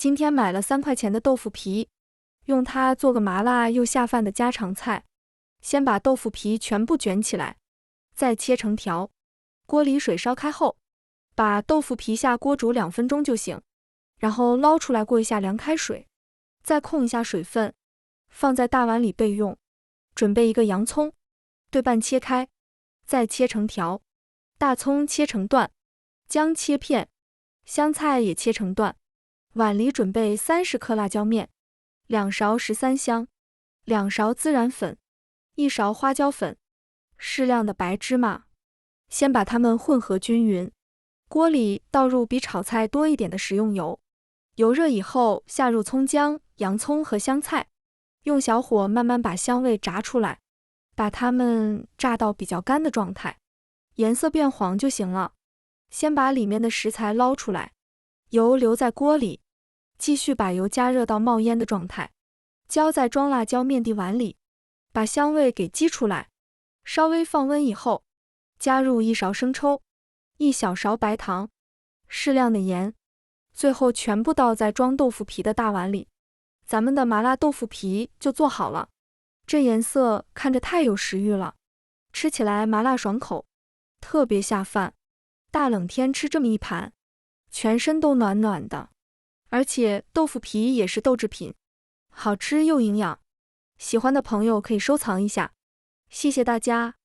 今天买了3块钱的豆腐皮，用它做个麻辣又下饭的家常菜。先把豆腐皮全部卷起来，再切成条。锅里水烧开后，把豆腐皮下锅煮2分钟就行，然后捞出来过一下凉开水，再控一下水分，放在大碗里备用。准备一个洋葱，对半切开，再切成条。大葱切成段，姜切片，香菜也切成段。碗里准备30克辣椒面，2勺13香，2勺孜然粉，1勺花椒粉，适量的白芝麻。先把它们混合均匀，锅里倒入比炒菜多一点的食用油。油热以后，下入葱姜、洋葱和香菜，用小火慢慢把香味炸出来，把它们炸到比较干的状态，颜色变黄就行了。先把里面的食材捞出来，油留在锅里，继续把油加热到冒烟的状态，浇在装辣椒面的碗里，把香味给激出来。稍微放温以后，加入1勺生抽，1小勺白糖，适量的盐，最后全部倒在装豆腐皮的大碗里。咱们的麻辣豆腐皮就做好了，这颜色看着太有食欲了，吃起来麻辣爽口，特别下饭。大冷天吃这么一盘，全身都暖暖的，而且豆腐皮也是豆制品，好吃又营养。喜欢的朋友可以收藏一下，谢谢大家。